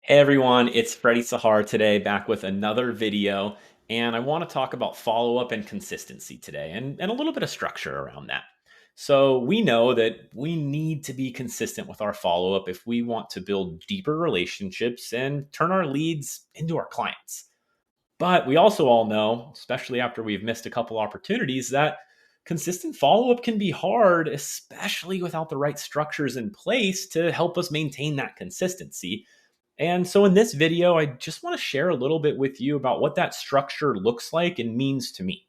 Hey everyone, it's Freddie Sahar today, back with another video. And I want to talk about follow up and consistency today and a little bit of structure around that. So, we know that we need to be consistent with our follow up if we want to build deeper relationships and turn our leads into our clients. But we also all know, especially after we've missed a couple opportunities, that consistent follow up can be hard, especially without the right structures in place to help us maintain that consistency. And so in this video, I just want to share a little bit with you about what that structure looks like and means to me.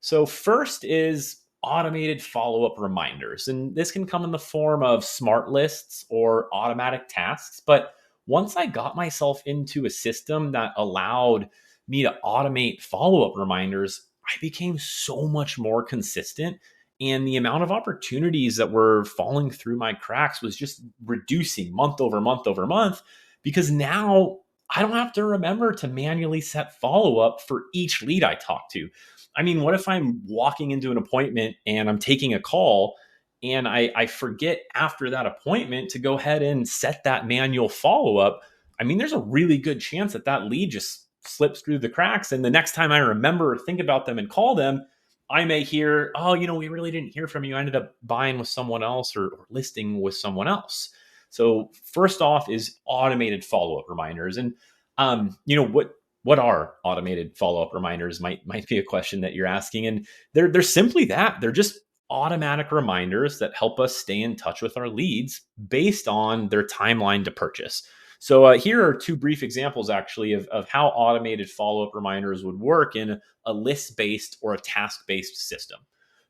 So, first is automated follow up reminders. And this can come in the form of smart lists or automatic tasks. But once I got myself into a system that allowed me to automate follow up reminders, I became so much more consistent. And the amount of opportunities that were falling through my cracks was just reducing month over month because now I don't have to remember to manually set follow up for each lead I talk to. I mean, what if I'm walking into an appointment and I'm taking a call and I forget after that appointment to go ahead and set that manual follow up? I mean, there's a really good chance that that lead just slips through the cracks. And the next time I remember or think about them and call them, I may hear, oh, we really didn't hear from you. I ended up buying with someone else or listing with someone else. So, first off, is automated follow up reminders. And, what are automated follow-up reminders might be a question that you're asking, and they're simply that. They're just automatic reminders that help us stay in touch with our leads based on their timeline to purchase. So here are two brief examples actually of how automated follow-up reminders would work in a list-based or a task-based system.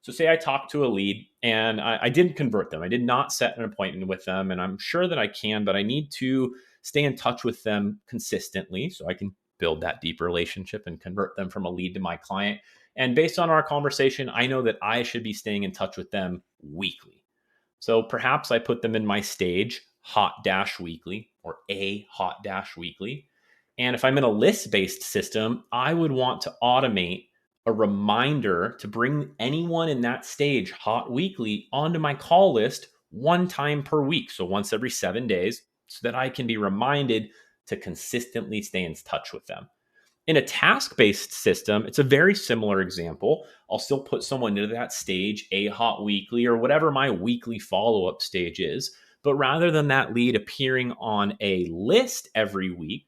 So say I talked to a lead and I didn't convert them. I did not set an appointment with them, and I'm sure that I can, but I need to stay in touch with them consistently so I can build that deep relationship and convert them from a lead to my client. And based on our conversation, I know that I should be staying in touch with them weekly. So perhaps I put them in my stage hot dash weekly or a hot dash weekly. And if I'm in a list based system, I would want to automate a reminder to bring anyone in that stage hot weekly onto my call list one time per week. So once every 7 days, so that I can be reminded to consistently stay in touch with them. In a task based system, it's a very similar example. I'll still put someone into that stage, a hot weekly, or whatever my weekly follow up stage is. But rather than that lead appearing on a list every week,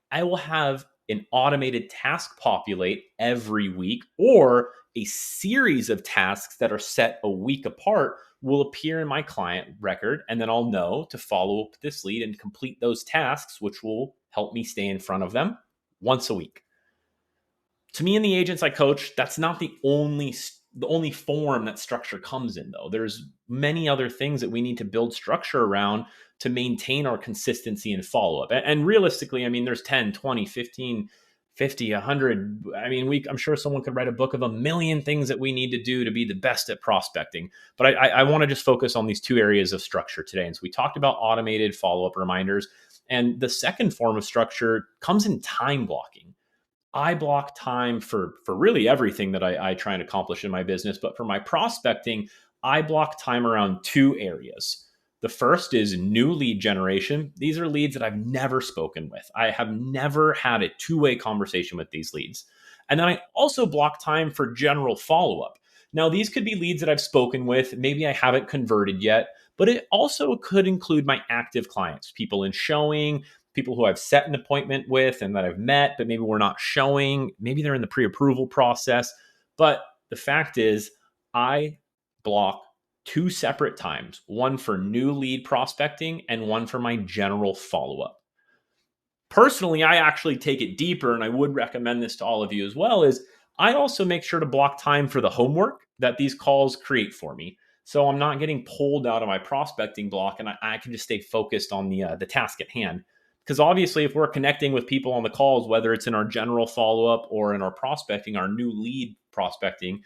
I will have an automated task populate every week, or a series of tasks that are set a week apart will appear in my client record. And then I'll know to follow up this lead and complete those tasks, which will help me stay in front of them once a week. To me and the agents I coach, that's not the only form that structure comes in, though. There's many other things that we need to build structure around to maintain our consistency and follow up. And realistically, I mean, there's 10, 20, 15, 50, 100. I mean, I'm sure someone could write a book of a million things that we need to do to be the best at prospecting. But I want to just focus on these two areas of structure today. And so we talked about automated follow up reminders. And the second form of structure comes in time blocking. I block time for really everything that I try and accomplish in my business. But for my prospecting, I block time around two areas. The first is new lead generation. These are leads that I've never spoken with. I have never had a two-way conversation with these leads. And then I also block time for general follow-up. Now, these could be leads that I've spoken with. Maybe I haven't converted yet, but it also could include my active clients, people in showing, people who I've set an appointment with and that I've met, but maybe we're not showing. Maybe they're in the pre approval process. But the fact is, I block two separate times, one for new lead prospecting and one for my general follow up. Personally, I actually take it deeper, and I would recommend this to all of you as well, is I also make sure to block time for the homework that these calls create for me. So I'm not getting pulled out of my prospecting block, and I can just stay focused on the task at hand. Because obviously, if we're connecting with people on the calls, whether it's in our general follow up or in our prospecting, our new lead prospecting,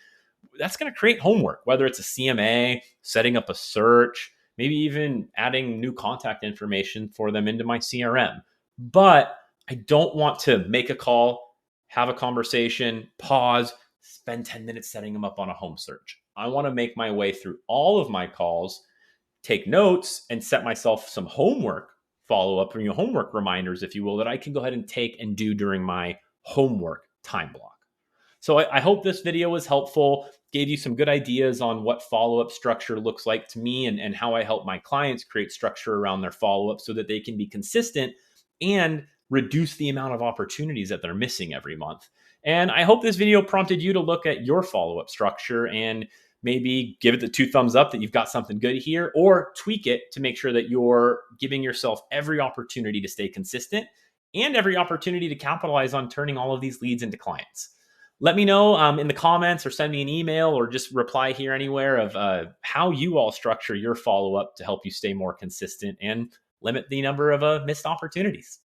that's going to create homework, whether it's a CMA, setting up a search, maybe even adding new contact information for them into my CRM. But I don't want to make a call, have a conversation, pause, spend 10 minutes setting them up on a home search. I want to make my way through all of my calls, take notes, and set myself some homework follow up, homework reminders, if you will, that I can go ahead and take and do during my homework time block. So I hope this video was helpful, gave you some good ideas on what follow up structure looks like to me, and how I help my clients create structure around their follow up so that they can be consistent and reduce the amount of opportunities that they're missing every month. And I hope this video prompted you to look at your follow up structure and maybe give it the 2 thumbs up that you've got something good here, or tweak it to make sure that you're giving yourself every opportunity to stay consistent and every opportunity to capitalize on turning all of these leads into clients. Let me know in the comments, or send me an email, or just reply here anywhere of how you all structure your follow up to help you stay more consistent and limit the number of missed opportunities.